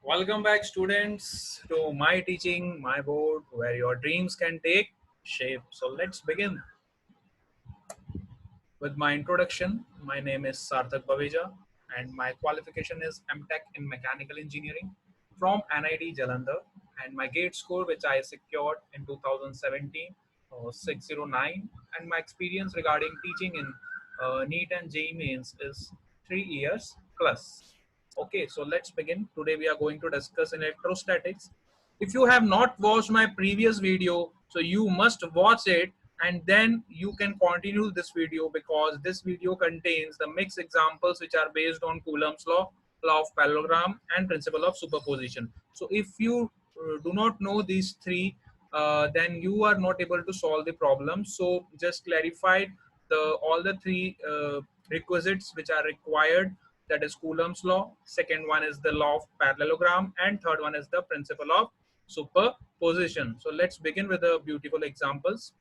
Welcome back, students, to my teaching, my board, where your dreams can take shape. So let's begin with my introduction. My name is Sarthak Baveja, and my qualification is MTech in Mechanical Engineering from NIT Jalandhar. And my GATE score, which I secured in 2017, was 609. And my experience regarding teaching in NEET and JEE Mains is 3 years plus. Okay, so let's begin. Today we are going to discuss electrostatics. If you have not watched my previous video, so you must watch it and then you can continue this video, because this video contains the mixed examples which are based on Coulomb's law, law of parallelogram, and principle of superposition. So if you do not know these three, then you are not able to solve the problem. So just clarified the all the three requisites which are required, that is Coulomb's law, second one is the law of parallelogram, and third one is the principle of superposition. So let's begin with the beautiful examples.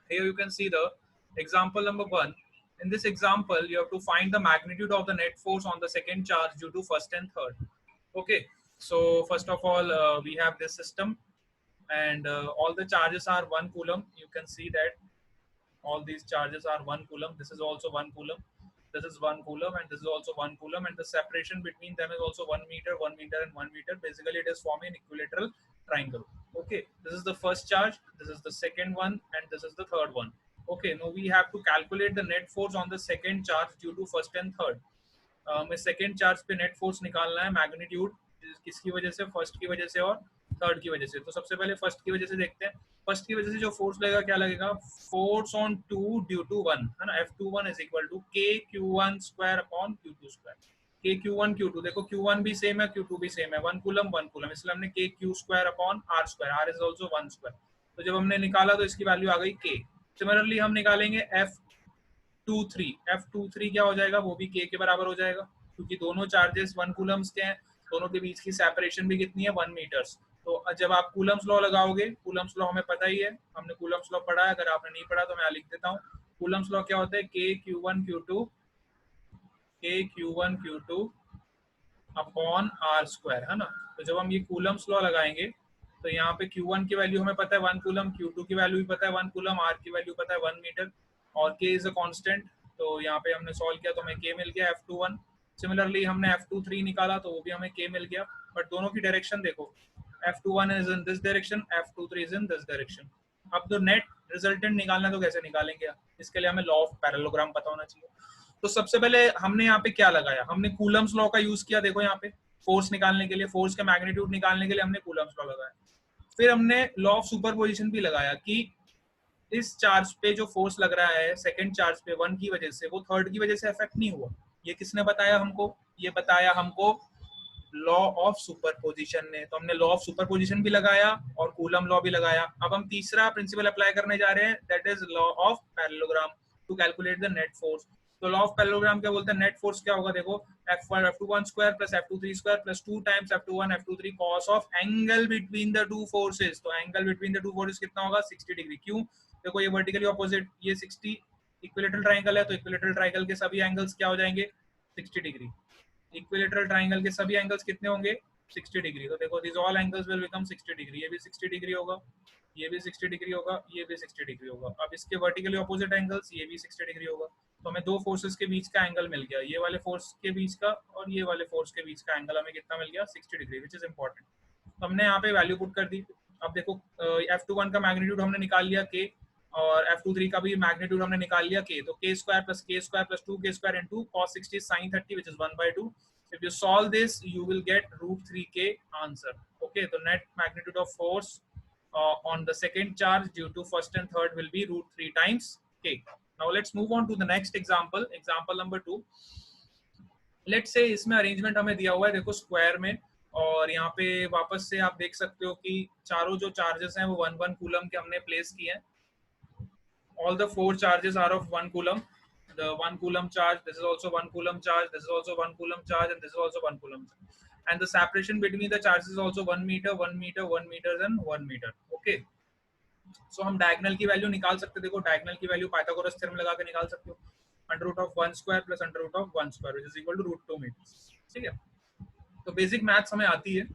Here you can see the example number 1. In this example, you have to find the magnitude of the net force on the second charge due to first and third. Okay, so first of all, we have this system, and all the charges are 1 coulomb. You can see that all these charges are 1 coulomb. This is also 1 coulomb. This is 1 coulomb, and this is also 1 coulomb, and the separation between them is also 1 meter, 1 meter, and 1 meter. Basically, it is forming an equilateral triangle. Okay, this is the first charge, this is the second one, and this is the third one. Okay, now we have to calculate the net force on the second charge due to first and third. हमें second charge पे net force निकालना है, magnitude किसकी वजह से, first की वजह से और थर्ड की वजह से. तो सबसे पहले फर्स्ट की वजह से देखते हैं. फर्स्ट की वजह से जो फोर्स लगेगा, क्या लगेगा, फोर्स ऑन 2 ड्यू टू 1 है ना. F21 is equal to KQ1 square upon Q2 square. KQ1 Q2, देखो Q1 भी सेम है, Q2 भी सेम है, 1 कूलम 1 कूलम, इसलिए हमने KQ square upon R square, R is also 1 square. तो जब हमने निकाला तो इसकी वैल्यू आ गई K. सिमिलरली हम निकालेंगे F23 क्या हो जाएगा, वो भी K के बराबर हो जाएगा, क्योंकि दोनों चार्जेस 1 कूलम्स के हैं, दोनों के बीच की सेपरेशन भी कितनी है, 1 मीटर्स. तो जब आप कूलम्स लॉ लगाओगे, कूलम्स लॉ हमें पता ही है, हमने कूलम्स लॉ पढ़ा है, अगर आपने नहीं पढ़ा तो मैं लिख देता हूँ. कूलम्स लॉ क्या होता है, KQ1 Q2 upon R square, है ना. तो जब हम ये कूलम्स लॉ लगाएंगे तो यहाँ पे Q1 की वैल्यू हमें पता है 1 कूलम, Q2 की वैल्यू भी पता है 1 कूलम, R की वैल्यू पता है 1 मीटर, और K इज अ कांस्टेंट. तो यहाँ पे हमने सॉल्व किया तो हमें K मिल गया, F21. सिमिलरली हमने F23 निकाला तो वो भी हमें K मिल गया, बट दोनों की डायरेक्शन देखो, F21 is in this direction, F23 is in this direction. अब तो नेट रिजल्टेंट निकालना है तो कैसे निकालेंगे, इसके लिए हमें लॉ ऑफ पैरेललोग्राम पता होना चाहिए. तो सबसे पहले हमने यहाँ पे क्या लगाया, हमने कूलम्स लॉ का यूज किया. देखो यहाँ पे फोर्स निकालने के लिए, फोर्स का मैग्नीट्यूड निकालने के लिए हमने कूलम्स लॉ लगाया. फिर हमने लॉ ऑफ सुपरपोजिशन भी लगाया कि इस चार्ज पे जो फोर्स लग रहा है सेकंड चार्ज पे 1 की वजह से, वो थर्ड की वजह से इफेक्ट नहीं हुआ. ये किसने बताया हमको, ये बताया हमको लॉ ऑफ सुपरपोजिशन ने. तो हमने लॉ ऑफ सुपरपोजिशन भी लगाया और कूलम लॉ भी लगाया. अब हम तीसरा प्रिंसिपल अप्लाई करने जा रहे हैं, that is law of parallelogram to calculate the net force. तो लॉ ऑफ पैरेललोग्राम क्या बोलते हैं, नेट फोर्स क्या होगा, देखो F21 square plus F23 square plus 2 times F21 F23 cos of angle between the two forces. तो angle between the two forces कितना होगा, 60 डिग्री. क्यों, देखो ये वर्टिकली ऑपोजिट, ये 60 इक्विलेटरल ट्रायंगल है, तो इक्विलेटरल ट्रायंगल के सभी एंगल्स क्या हो जाएंगे, 60 डिग्री. इक्विलेटरल ट्रायंगल के सभी एंगल्स कितने होंगे, 60 डिग्री. तो देखो this all angles will become 60 degree. ये भी 60 डिग्री होगा, ये भी 60 डिग्री होगा, ये भी 60 डिग्री होगा. अब इसके वर्टिकली ऑपोजिट एंगल्स, ये भी 60 डिग्री होगा. तो हमें दो फोर्सेस के बीच का एंगल मिल गया, ये वाले फोर्स के बीच का और ये वाले फोर्स के बीच का एंगल हमें कितना मिल गया, 60 डिग्री, विच इज इंपॉर्टेंट. तो हमने यहाँ पे वैल्यू पुट कर दी. अब देखो F21 का मैग्नीट्यूड हमने निकाल लिया K, और F23 का भी मैग्नीट्यूड हमने निकाल लिया K. तो K square plus 2K square into cos 60 sin 30 which is 1/2. If you solve this, you will get √3K answer. Okay, the net magnitude of force on the second charge due to first and third will be √3 times K. Now let's move on to the next example, example number 2. Let's say इसमें arrangement हमें दिया हुआ है, देखो square में, और यहाँ पे वापस से आप देख सकते हो कि चारों जो चार्जेस हैं वो 1 कूलम के हमने प्लेस किए हैं. All the 4 charges are of 1 coulomb. The 1 coulomb charge, this is also 1 coulomb charge, this is also 1 coulomb charge, and this is also 1 coulomb charge. And the separation between the charges is also 1 meter, 1 meter, 1 meter, and 1 meter. Okay. So हम diagonal की value निकाल सकते हैं. देखो diagonal की value Pythagoras theorem लगा के निकाल सकते हो. Under root of 1 square plus under root of 1 square, which is equal to √2 meters. ठीक है. तो बेसिक मैथ्स हमें आती है।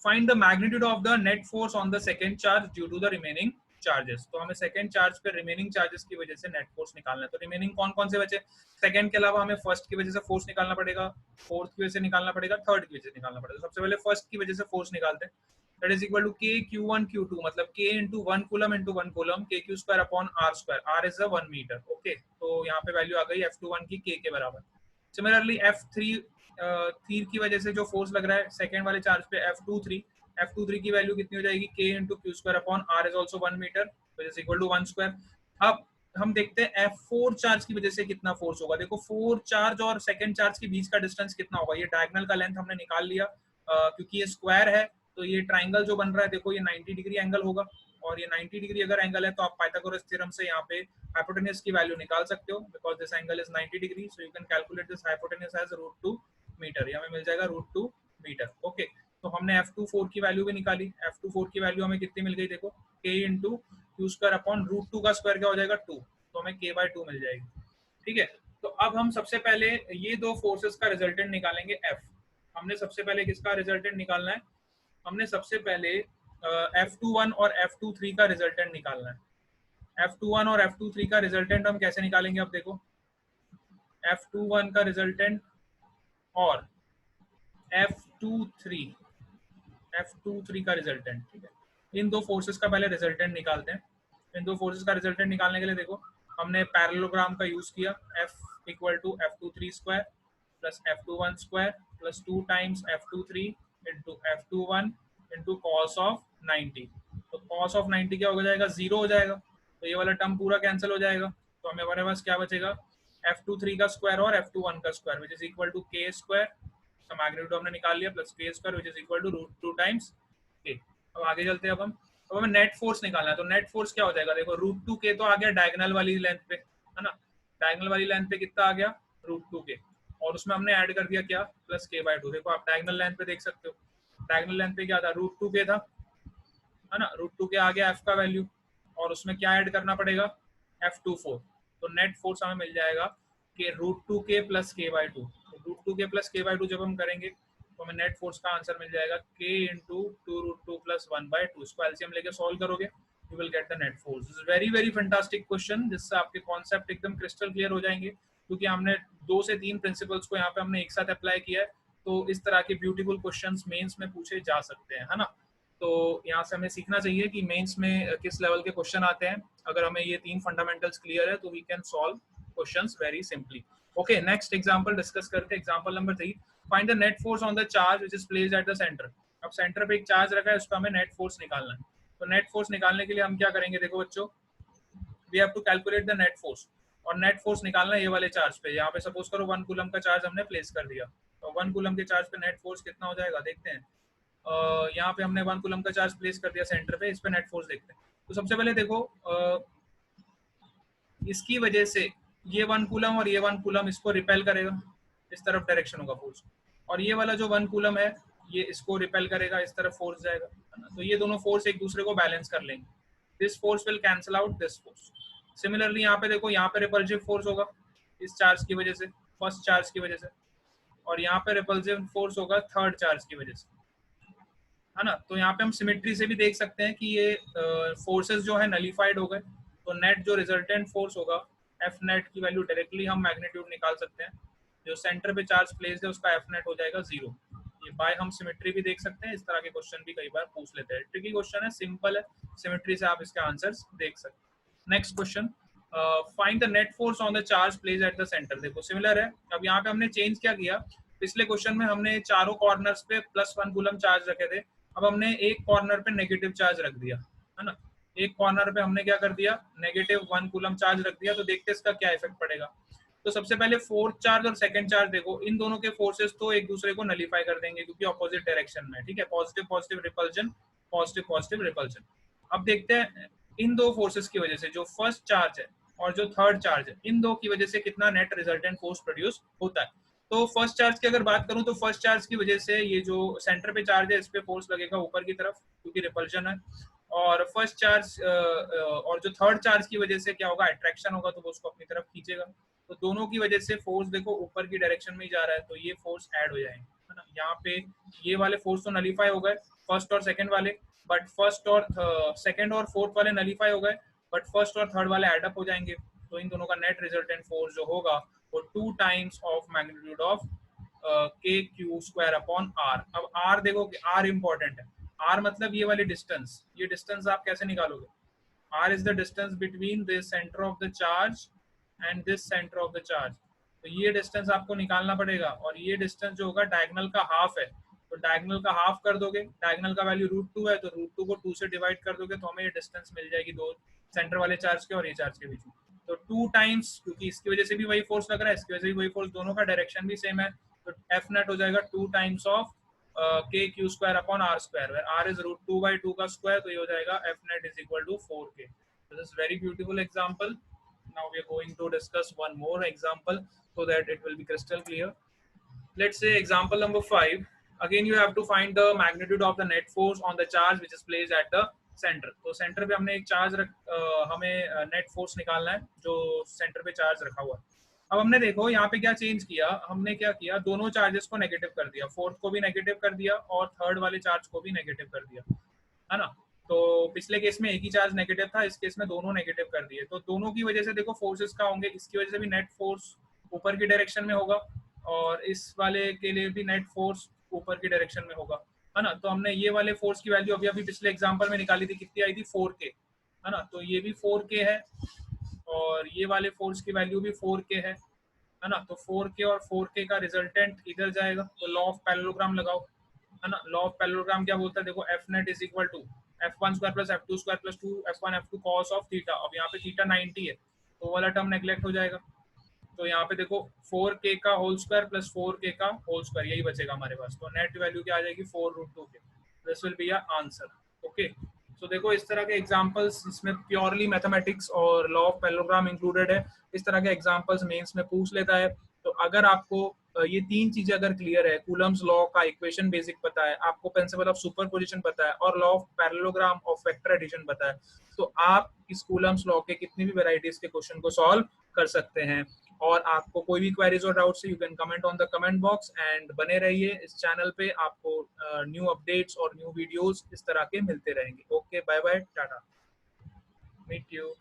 Find the magnitude of the net force on the second charge due to the remaining charges. तो हमें second charge पे remaining charges की वजह से नेट फोर्स निकालना है। तो रिमेनिंग कौन कौन से बचे? सेकंड के अलावा हमें फर्स्ट की वजह से फोर्स निकालना पड़ेगा, फोर्थ की वजह से निकालना पड़ेगा, थर्ड की वजह से निकालना पड़ेगा। सबसे पहले फर्स्ट की वजह से फोर्स निकालते हैं। That is equal to k q1 q2, मतलब k into 1 coulomb into 1 coulomb, k q square upon r square, r is a 1 metre. Okay, तो यहाँ पे वैल्यू आ गई F21 की k के बराबर। सिमिलरली F3 तीर की वजह से जो फोर्स लग रहा है सेकंड वाले चार्ज पे F23 की वैल्यू कितनी हो जाएगी? k into q square upon r is also 1 metre, which is equal to 1 square। अब हम देखते हैं F4 चार्ज की वजह से कितना फोर्स होगा। देखो 4 चार्ज और सेकंड चार्ज के बीच का डिस्टेंस कितना होगा? ये डायगोनल का लेंथ हमने निकाल लिया, क्योंकि ये स्क्वायर है तो ये ट्राइंगल जो बन रहा है देखो ये 90 डिग्री एंगल होगा, और ये 90 डिग्री अगर एंगल है तो आप पाइथागोरस थ्योरम से यहाँ पे हाइपोटेनस की वैल्यू निकाल सकते हो, because this angle is 90 degree, so you can calculate this hypotenuse as √2 metre. ये हमें मिल जाएगा √2 मीटर। ओके, तो हमने F24 की वैल्यू भी निकाली। F24 की वैल्यू हमें कितनी मिल गई? देखो k into Q square upon √2 का स्क्वायर क्या हो जाएगा? 2, तो हमें k/2 मिल जाएगी। ठीक है, तो अब हम सबसे पहले ये दो फोर्सेस का रिजल्टेंट निकालेंगे F। हमने सबसे पहले किसका रिजल्टेंट निकालना है? हमने सबसे पहले F21 और F23 का रिजल्टेंट निकालना है। F21 और F23 का रिजल्टेंट हम कैसे निकालेंगे? अब देखो F21 का रिजल्टेंट और F23 का रिजल्टेंट, ठीक है, इन दो फोर्सेस का पहले रिजल्टेंट निकालते हैं। इन दो फोर्सेस का रिजल्टेंट निकालने के लिए देखो हमने पैरेललोग्राम का यूज किया। F equal to F23 square plus F21 square plus 2 times F23 into F21 into cos of 90। तो कॉस ऑफ 90 क्या हो जाएगा? 0 हो जाएगा, तो ये वाला टर्म पूरा कैंसिल हो जाएगा। तो हमें हमारे पास क्या बचेगा? F23 का स्क्वायर और F21 का square, which is equal to k square, तो मैग्नीट्यूड हमने निकाल लिया, plus k square which is equal to √2 times k। अब आगे चलते हैं। अब हमें नेट फोर्स निकालना है। तो नेट फोर्स क्या हो जाएगा? देखो √2 k तो आ गया डायगोनल वाली लेंथ पे, है ना? डायगोनल वाली लेंथ पे कितना आ गया? √2 k, और उसमें हमने ऐड कर दिया क्या? Plus k/2। देखो आप डायगोनल लेंथ पे देख सकते हो, डायगोनल लेंथ पे क्या था? √2 k था, है ना? √2 k आ गया f का वैल्यू, और उसमें क्या ऐड करना पड़ेगा? F24। तो नेट फोर्स हमें मिल जाएगा कि √2 k plus k/2। √2 k plus k/2 जब हम करेंगे तो हमें नेट फोर्स का आंसर मिल जाएगा k इंटू 2√2 प्लस 1/2। इसको एलसीएम लेके सॉल्व करोगे, you will get the net force. This is very very fantastic question, जिससे आपके कॉन्सेप्ट एकदम क्रिस्टल क्लियर हो जाएंगे, क्योंकि हमने 2 से 3 प्रिंसिपल्स को यहाँ पे हमने एक साथ अप्लाई किया है। तो इस तरह के ब्यूटीफुल क्वेश्चंस मेंस में पूछे जा सकते हैं, है ना? तो यहाँ से हमें सीखना चाहिए कि मेंस में किस लेवल के क्वेश्चन आते हैं। अगर हमें ये 3 फंडामेंटल्स क्लियर है तो we can solve questions very simply. Okay, next example discuss करते हैं। Example number 3, find the net force on the charge which is placed at the centre. अब सेंटर पे एक चार्ज रखा है, उसका हमें नेट फोर्स निकालना है। तो नेट फोर्स निकालने के लिए हम क्या करेंगे? देखो बच्चों, we have to calculate the net force, और नेट फोर्स निकालना है ये वाले चार्ज पे। यहाँ पे सपोज करो 1 कूलम का चार्ज हमने प्लेस कर दिया, तो 1 कूलम के चार्ज पे नेट फोर्स कितना हो जाएगा? देखते हैं। यहाँ पे हमने 1 कूलम का चार्ज प्लेस कर दिया सेंटर पे, इस पे नेट फोर्स देखते हैं। तो सबसे पहले देखो इसकी वजह से ये 1 कूलम और ये 1 कूलम इसको रिपेल करेगा, इस तरफ डायरेक्शन होगा फोर्स, और ये वाला जो 1 कूलम है ये इसको रिपेल करेगा, इस तरफ फोर्स जाएगा, है ना? तो ये दोनों फोर्स एक दूसरे को बैलेंस कर लेंगे। This force will cancel out this force. Similarly यहाँ पे देखो, यहाँ पे रिपल्सिव फोर्स होगा इस चार्ज की वजह से, फर्स्ट चार्ज की वजह से, और यहाँ पे रिपल्सिव फोर्स होगा थर्ड चार्ज की वजह से, है ना? तो यहाँ पे हम सिमेट्री से भी देख सकते हैं कि ये फोर्सेस जो है नलीफाइड हो गए। तो नेट जो रिजल्टेंट फोर्स होगा एफ नेट की वैल्यू डायरेक्टली हम मैग्नीट्यूड निकाल सकते हैं। जो सेंटर पे चार्ज प्लेस है उसका एफ नेट हो जाएगा 0। ये बाय हम सिमेट्री भी देख सकते हैं। इस तरह के क्वेश्चन भी कई बार पूछ लेते हैं। ट्रिकी क्वेश्चन है, सिंपल है, सिमेट्री से आप इसके आंसर्स देख सकते हैं। Next question, find the net force on the charge place at the centre. देखो सिमिलर है। अब यहाँ पे हमने चेंज क्या किया, पिछले क्वेश्चन में हमने चारों कॉर्नर्स पे +1 कूलम चार्ज रखे थे, अब हमने एक कॉर्नर पे नेगेटिव चार्ज रख दिया, है ना? एक कॉर्नर पे हमने क्या कर दिया? -1 कूलम चार्ज रख दिया। तो देखते हैं इसका क्या इफेक्ट पड़ेगा। तो सबसे पहले फोर्थ चार्ज और सेकंड चार्ज देखो, इन दोनों के फोर्सेस तो एक दूसरे को नलीफाई कर देंगे क्योंकि ऑपोजिट डायरेक्शन में, ठीक है? Positive positive repulsion, positive positive repulsion. अब देखते हैं इन दो फोर्सेस की वजह से, जो फर्स्ट चार्ज है और जो थर्ड चार्ज है, इन दो की वजह से कितना नेट रिजल्टेंट फोर्स प्रोड्यूस होता है। तो फर्स्ट चार्ज की अगर बात करूं तो फर्स्ट चार्ज की वजह से ये जो सेंटर पे चार्ज है इस पे फोर्स लगेगा ऊपर की तरफ क्योंकि रिपल्जन है, और फर्स्ट चार्ज और जो थर्ड चार्ज की वजह से क्या होगा? अट्रैक्शन होगा, तो वो उसको अपनी तरफ खींचेगा। तो दोनों की वजह से फोर्स देखो ऊपर की डायरेक्शन में ही जा रहा है, तो ये फोर्स ऐड हो जाएंगे। है ना। यहाँ पे ये वाले फोर्स तो नलीफाई हो गए, फर्स्ट और सेकंड वाले, बट फर्स्ट और सेकंड और फोर्थ वाले नलीफाई हो गए, बट फर्स्ट और थर्ड वाले एड अप हो जाएंगे। तो इन दोनों का नेट रिजल्टेंट फोर्स जो होगा वो 2 times of magnitude of k q square upon are. अब आर देखो कि आर इंपॉर्टेंट है। आर मतलब ये वाली डिस्टेंस, ये डिस्टेंस आप कैसे निकालोगे? R is the distance between the center of the charge and this center of the charge। तो ये डिस्टेंस आपको निकालना पड़ेगा, और ये डिस्टेंस जो होगा डायगोनल का हाफ है, तो डायगोनल का हाफ कर दोगे, डायगोनल का वैल्यू √2 है, तो √2 को 2 से डिवाइड कर दोगे तो हमें ये डिस्टेंस मिल जाएगी दो सेंटर वाले चार्ज के और ये चार्ज के बीच में। तो 2 टाइम्स, क्योंकि इसकी वजह से भी वही फोर्स लग रहा है, इसकी वजह से भी वही फोर्स, दोनों का डायरेक्शन भी सेम है, तो एफ नेट हो जाएगा 2 times of k q square upon r square, where r is √2/2 का स्क्वायर, तो ये हो जाएगा F net is equal to 4k। This is very beautiful example. Now we are going to discuss one more example so that it will be crystal clear. Let's say example number 5. Again you have to find the magnitude of the net force on the charge which is placed at the center. तो center पे हमने एक charge हमें net force निकालना है जो centre पे charge रखा हुआ है। अब हमने देखो यहाँ पे क्या चेंज किया, हमने क्या किया, दोनों चार्जेस को नेगेटिव कर दिया, फोर्थ को भी नेगेटिव कर दिया और थर्ड वाले चार्ज को भी नेगेटिव कर दिया, है ना। तो पिछले केस में एक ही चार्ज नेगेटिव था, इस केस में दोनों नेगेटिव कर दिए, तो दोनों की वजह से देखो फोर्सेस का होंगे, इसकी वजह से भी नेट फोर्स ऊपर की डायरेक्शन में होगा और इस वाले के लिए भी नेट फोर्स ऊपर की डायरेक्शन में होगा, है ना। तो हमने ये वाले फोर्स की वैल्यू अभी अभी पिछले एग्जांपल में निकाली थी, कितनी आई थी? 4k, है ना। तो ये भी 4k है और ये वाले फोर्स की वैल्यू भी 4k है ना। तो 4k और 4k का रिजल्टेंट इधर जाएगा, तो लॉ ऑफ पैरेललोग्राम लगाओ, है ना। लॉ ऑफ पैरेललोग्राम क्या बोलता है? देखो F net is equal to f1 square plus f2 square plus 2 f1 f2 cos of theta. अब यहाँ पे थीटा 90 है तो वाला टर्म नेग्लेक्ट हो जाएगा, तो यहाँ पे देखो 4k का होल स्क्वायर प्लस 4k का होल स्क्वायर, यही बचेगा हमारे पास, तो नेट वैल्यू क्या आ जाएगी? 4√2k। This will be your answer. Okay, तो देखो इस तरह के एग्जांपल्स, इसमें प्योरली मैथमेटिक्स और लॉ ऑफ पैरेललोग्राम इंक्लूडेड है, इस तरह के एग्जांपल्स मेंस में पूछ लेता है। तो अगर आपको ये तीन चीजें अगर क्लियर है, कूलम्स लॉ का इक्वेशन बेसिक पता है, आपको प्रिंसिपल ऑफ सुपरपोजिशन पता है और law of parallelogram of vector addition पता है, तो आप इस कूलम्स लॉ के कितनी भी वैरायटीज के क्वेश्चन को सॉल्व कर सकते हैं। और आपको कोई भी क्वेरीज और डाउट्स है, you can comment on the comment box, and बने रहिए इस चैनल पे, आपको न्यू अपडेट्स और न्यू वीडियोस इस तरह के मिलते रहेंगे। Okay, bye bye, tata, meet you.